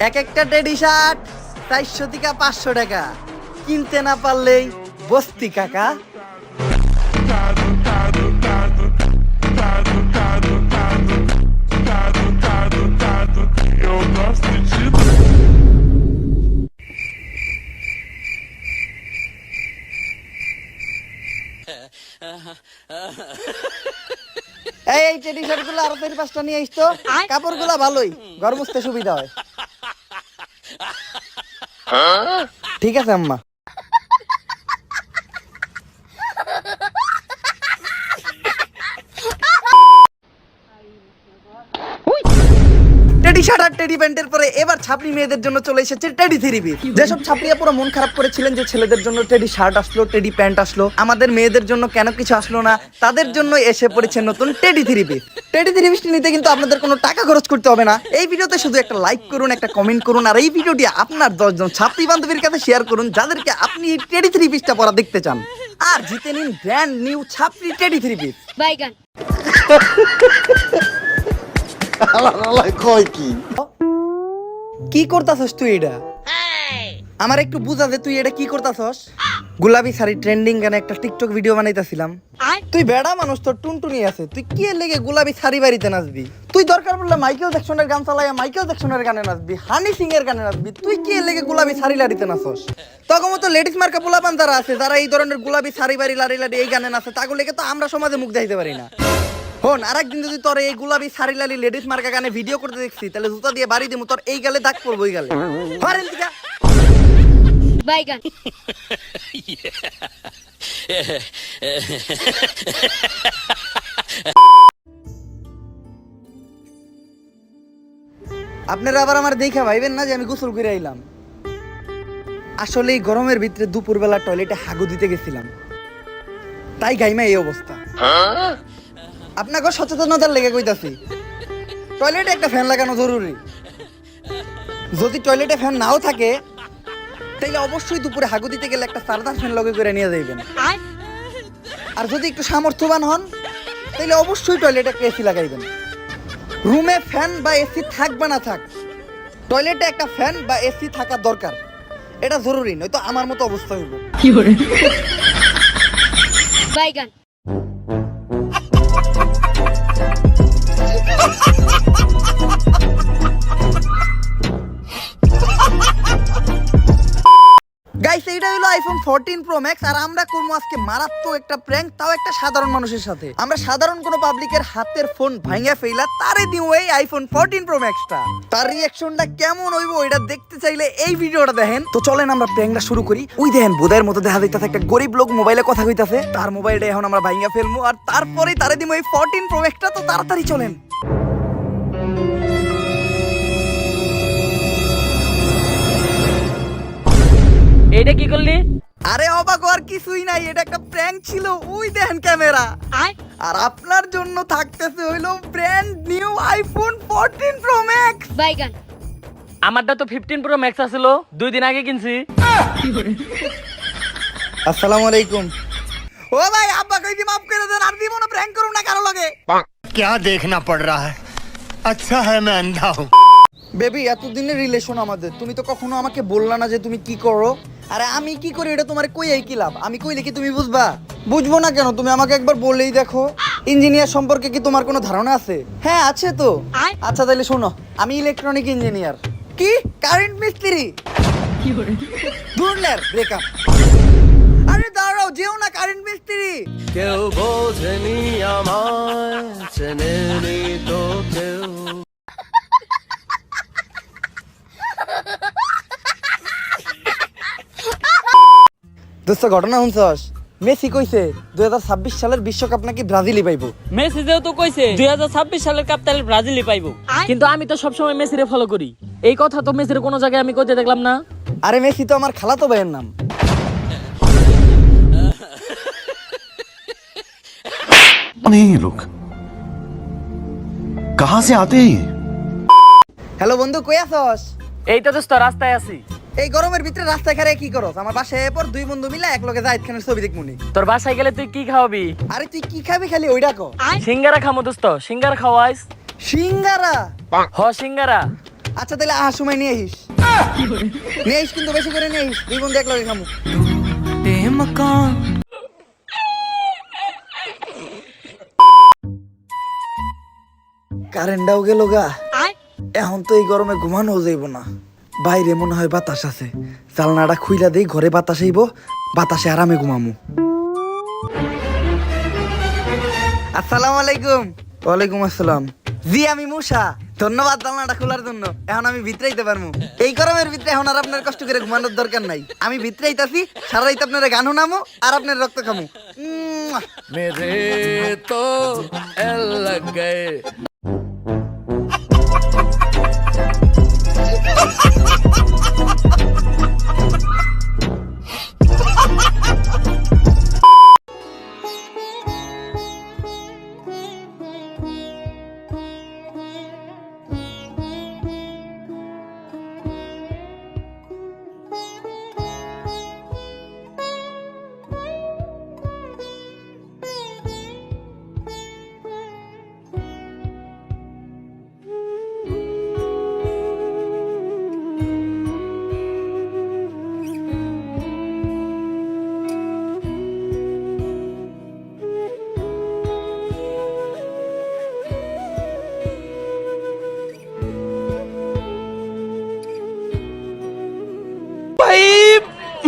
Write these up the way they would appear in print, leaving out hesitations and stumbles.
এক একটা teddy shirt 400 থেকে 500 টাকা, কিনতে না পারলেই বস্তি কাকা। এই টেডি শার্ট গুলো আরো 4-5টা নিয়ে আসতো, কাপড় গুলা ভালোই, ঘর মুছতে সুবিধা হয়। ঠিক আছে আম্মা। টেডি শার্ট আর টেডি প্যান্টের পরে এবার ছাপরি মেয়েদের জন্য চলে এসেছে টেডি থ্রি পিস। যেসব ছাপরিয়া পুরো মন খারাপ করেছিলেন যে ছেলেদের জন্য টেডি শার্ট আসলো, টেডি প্যান্ট আসলো, আমাদের মেয়েদের জন্য কেন কিছু আসলো না, তাদের জন্য এসে পড়েছে নতুন teddy three piece. Teddy three piece নিতে কিন্তু আপনাদের কোনো টাকা খরচ করতে হবে না। এই ভিডিওতে শুধু একটা লাইক করুন, একটা কমেন্ট করুন, আর এই ভিডিওটি আপনার 10 জন ছাপরি বান্ধবীর কাছে শেয়ার করুন যাদেরকে আপনি এই টেডি থ্রি পিসটা পরা দেখতে চান, আর জিতে নিন ব্র্যান্ড নিউ ছাপরি টেডি থ্রি পিস। বাইগান কি করতাছস তুই এটা? আমার একটু বুঝা যে তুই এটা কি করতাছস। গোলাপি শাড়ি ট্রেন্ডিং গানে একটা টিকটক ভিডিও বানাইতাছিলাম। তুই বেড়া মানুষ, তোর টুনটুনি আছে, তুই কি এর লেগে গোলাপি শাড়ি বাড়িতে নাচবি? তুই দরকার পড়লে মাইকেল জ্যাকসনের গান চালাইয়া মাইকেল জ্যাকসনের গানে নাচবি, হানি সিং এর গানে নাচবি। তুই কি এর লেগে গোলাপি শাড়ি লাড়িতে নাচস? তখন তো লেডিস মার্কা পোলাপান যারা আছে, যারা এই ধরনের গোলাপি শাড়ি বাড়ি লাড়ি লাড়ি এই গানে নাচে, তাগুলো লেগে তো আমরা সমাজে মুখ দেখাইতে পারি না। হন, আরেকদিন যদি তোর এই গোলাপি শাড়ি লালি লেডিস মার্কা গানে ভিডিও করতে দেখছি, তাহলে জুতা দিয়ে বাড়ি দিমু, তোর এই গালে দাগ পড়বো। এই গালে হারেন দিকা বাইগান আপনারা আবার আমার দেখা ভাইবেন না যে আমি গোসল করে আইলাম। আসলে এই গরমের ভিতরে দুপুরবেলা টয়লেটে হাগু দিতে গেছিলাম, তাই গাইমা এই অবস্থা। আপনাকে সচেতনতার লেগে কইতাছি, টয়লেটে একটা ফ্যান লাগানো জরুরি। যদি টয়লেটে ফ্যান নাও থাকে, তাইলে অবশ্যই দুপুরে হাগু দিতে গেলে একটা চারদার ফ্যান লগে করে নিয়ে যাইবেন। আর যদি একটু সামর্থ্যবান হন, তাইলে অবশ্যই টয়লেটে একটা এসি লাগাইবেন। রুমে ফ্যান বা এসি থাক বা না থাক, টয়লেটে একটা ফ্যান বা এসি থাকা দরকার, এটা জরুরি, নয়তো আমার মতো অবস্থা হইব। বাইগান গাইস, এইটা হলো আইফোন 14 প্রো ম্যাক্স, আর আমরা করবো আজকে মারাত্মক একটা প্র্যাঙ্ক, তাও একটা সাধারণ মানুষের সাথে। আমরা সাধারণ কোনো পাবলিকের হাতের ফোন ভাঙা ফেলা তারে দিও এই আইফোন 14 প্রো ম্যাক্সটা। তার রিঅ্যাকশনটা কেমন হইব এটা দেখতে চাইলে এই ভিডিওটা দেখেন। তো চলেন আমরা প্র্যাঙ্কটা শুরু করি। ওই দেখেন বোধের মতো দেখা যাইতাছে একটা গরিব লোক মোবাইলে কথা কইতাছে, তার মোবাইলটা এখন আমরা ভাঙা ফেলবো, আর তারপরেই তারে দিও এই 14 প্রো ম্যাক্সটা। তো তাড়াতাড়ি চলেন। এইটা কি করলি? আরে অবাক হওয়ার কিছুই নাই, এটা একটা প্র্যাঙ্ক ছিল। ওই দেখেন ক্যামেরা, আর আপনার জন্য থাকতেছে হইলো brand new iPhone 14 Pro Max. বাইগান আমারটা তো 15 প্রো ম্যাক্স আছিল, 2 দিন আগে কিনছি। আসসালামু আলাইকুম। ও ভাই, আব্বা কইছি মাফ করে দেন, আর দিব না, প্র্যাঙ্ক করুন না কারো লাগে। क्या देखना पड़ रहा है? अच्छा है मैं अंधा हूँ। বেবি, এতদিনের রিলেশন আমাদের, তুমি তো কখনো আমাকে বললা না যে তুমি কি করো। আরে আমি কি করি এটা তোমার কই কি লাভ? আমি কইলে কি তুমি বুঝবা? বুঝবো না কেন? তুমি আমাকে একবার বললেই দেখো। ইঞ্জিনিয়ার সম্পর্কে কি তোমার কোনো ধারণা আছে? হ্যাঁ আছে তো। আচ্ছা তাহলে শোনো, আমি ইলেকট্রনিক ইঞ্জিনিয়ার। কি কারেন্ট মিস্ত্রি? ধুরলের ব্রেকআপ। আরে দাঁড়াও, যেও না, কারেন্ট মিস্ত্রি। কেউ বোঝেনি আমায়, চেনেনি তো কেউ। দোস্ত, ঘটনা শুনছস? মেসি কইছে 2026 সালের বিশ্বকাপ নাকি ব্রাজিলই পাইবো। মেসি যেহেতু কইছে 2026 সালের কাপ তাহলে ব্রাজিলই পাইবো, কিন্তু আমি তো সবসময় মেসিরে ফলো করি। এই কথা তো মেসির কোনো জায়গায় আমি কইতে দেখলাম না। আরে মেসি তো আমার খালাতো ভাইয়ের নাম। नहीं लोग कहां से आते हैं? হ্যালো বন্ধু, কই আছস? এই তো দোস্ত রাস্তায় আছি। এই গরমের ভিতরে রাস্তায় খারে কি করস? আমার বাসায় এরপর দুই বন্ধু মিলে এক লগে জাহিদ খানের ছবি দেখমুনি। তোর বাসায় গেলে তুই কি খাওয়াবি? আরে তুই কি খাবি খালি ওইটা কো। সিঙ্গারা খামো দোস্ত, সিঙ্গারা খাওয়াইস। সিঙ্গারা? হ সিঙ্গারা। আচ্ছা তাহলে আহার সময় নিয়ে আহিস নিয়ে আহিস, কিন্তু বেশি করে নিয়ে আহিস, দুই বন্ধু এক লগে খামু। কারেন্টটাও গেল গা, এখন তো এই গরমে ঘুমানো যাইব না। বাইরে মনে হয় বাতাস আছে, জানলাটা খুইলা দেই, ঘরে বাতাস আইব, বাতাসে আরামে ঘুমামু। আসসালামু আলাইকুম। ওয়ালাইকুম আসসালাম। জি আমি মুসা, ধন্যবাদ জানলাটা খোলার জন্য। এখন আমি ভিতরেইতে পারবো। এই গরমের ভিতরে এখন আর আপনার কষ্ট করে ঘুমানোর দরকার নাই। আমি ভিতরেইতাছি, সারা রাত আপনারা গান শোনামু আর আপনার রক্ত খামু। मेरे तो एल लग गए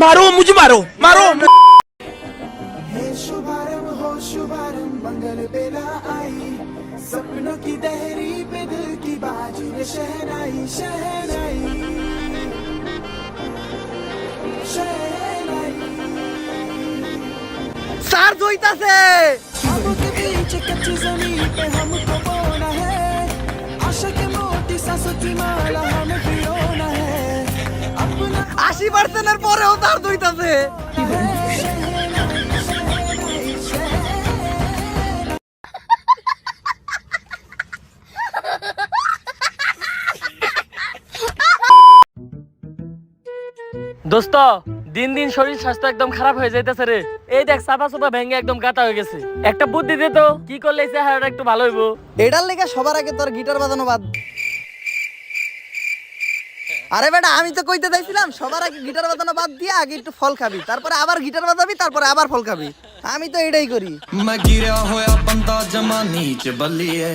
मारो मुझे मारो मारो शुभारंभ हो शुभारंभ मंगल बेला आई सपनों की दहरी पे दिल की बाजी रे शहनाई शहनाई शहनाई চার্জ হইতাছে। ख्वाबों के बीच कच्ची जमीन पे हमको बोना है आशा के मोती सांसों की माला हमें पिरोना है अपना 80% পরেও চার্জ হইতাছে। দোস্ত দিন দিন শরীর স্বাস্থ্য একদম খারাপ হয়ে যাইতেছে রে। এই দেখ চাপা চাপা ভেঙে একদম গাতা হয়ে গেছে। একটা বুদ্ধি দে তো, কি করলে এই চেহারাটা একটু ভালো হইব? এটার লেগে সবার আগে তোর গিটার বাজানো বাদ। আরে বেটা আমি তো কইতে চাইছিলাম সবার আগে গিটার বাজানো বাদ দিয়ে আগে একটু ফল খাবি, তারপরে আবার গিটার বাজাবি, তারপরে আবার ফল খাবি। আমি তো এটাই করি। मैं गिरा होया बंदा जमा नीच बलिए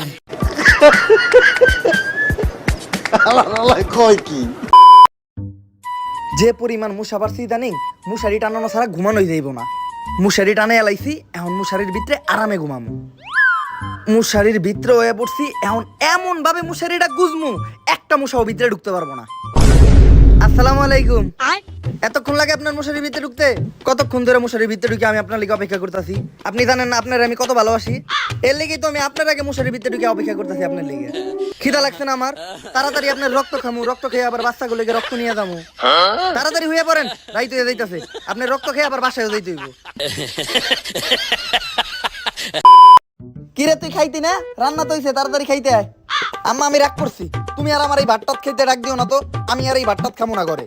যে পরিমাণ মুসা পারছি ইদানিং, মুশারি টানানো ছাড়া ঘুমানোই যাইব না। মুশারি টানে এলাইছি, এখন মুশারির ভিতরে আরামে ঘুমামু। মুশারির ভিতরে হয়ে পড়ছি, এখন এমন ভাবে মুশারিটা গুজমু একটা মুসাও ভিতরে ঢুকতে পারবো না। আসসালামু আলাইকুম। এতক্ষণ লাগে আপনার মশারির ভিতরে ঢুকতে? কতক্ষণ ধরে মশারির ভিতরে ঢুকে আমি আপনার লিগে অপেক্ষা করতেছি। আপনি জানেন না আপনার আমি কত ভালোবাসি? এর লেগেই তো আমি আপনার আগে মশারির ভিতরে ঢুকে অপেক্ষা করতেছি আপনার লিগে। খিদা লাগছে না আমার? তাড়াতাড়ি আপনার রক্ত খামু, রক্ত খেয়ে আবার বাচ্চাগুলোকে রক্ত নিয়ে যাবো। তাড়াতাড়ি হয়ে পড়েন, রাইত হয়ে যাইতেছে। আপনার রক্ত খেয়ে আবার বাসায় যাইতে হইব। কিরে তুই খাইতি না? রান্না তো হইছে, তাড়াতাড়ি খাইতে আয়। আম্মা আমি রাগ করছি, তুমি আর আমার এই ভাতটাত খেতে ডাক দিও না তো। আমি আর এই ভাতটাত খামু না করে।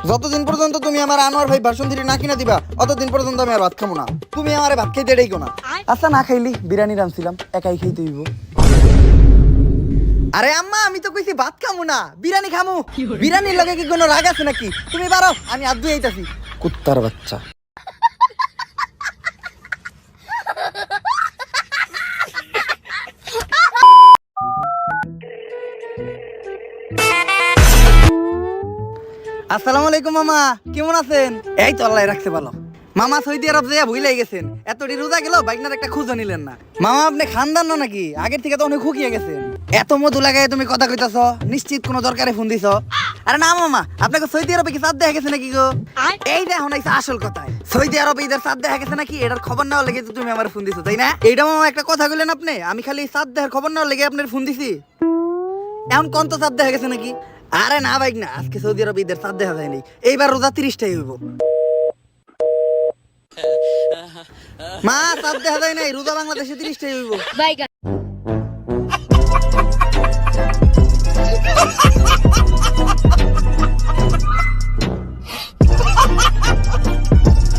যতদিন পর্যন্ত তুমি আমার আনোয়ার ভাই ভার্সন 3 না কিনা দিবা, অতদিন পর্যন্ত আমি আর ভাত খামু না। তুমি আমার ভাত খাইতে ডাইকো না। আচ্ছা না খাইলি, বিরিয়ানি রাঁধছিলাম, একাই খাইতে হইব। আরে আম্মা আমি তো কইছি ভাত খামু না, বিরিয়ানি খামু। বিরিয়ানির লগে কি কোনো রাগ আছে নাকি? তুমি পারো, আমি হাত ধুয়ে আইতাছি। কুত্তার বাচ্চা। আসসালামু আলাইকুম মামা, কেমন আছেন? এই তো আল্লাহ রাখছে ভালো। মামা সৌদি আরব যাইয়া ভুলাই গেছেন, এতটি রোজা গেল বাইকনার একটা খোঁজও নিলেন না। মামা আপনি খানদান না নাকি? আগের থেকে তো অনেক খুকিয়ে গেছেন। এত মধু লাগাই তুমি কথা কইতাছ, নিশ্চিত কোনো দরকারে ফোন দিছ? আরে না মামা, আপনাকে সৌদি আরবে কি চাঁদ দেখা গেছে নাকি গো? এই দেখো না আসল কথা, সৌদি আরবে ঈদের চাঁদ দেখা গেছে নাকি এটার খবর নেওয়ার লেগে তো তুমি আমার ফোন দিছো, তাই না? এইটা মামা একটা কথা কইলেন আপনি, আমি খালি চাঁদ দেখার খবর নেওয়ার লেগে আপনার ফোন দিছি। এখন কোন তো চাঁদ দেখা গেছে নাকি? আরে না বাইক না, আজকে সৌদি আরবে ঈদের চাঁদ দেখা যায়নি। এইবার রোজা 30টাই হইব। মা চাঁদ দেখা যায় নাই, রোজা বাংলাদেশে 30টাই হইব। বাইগান।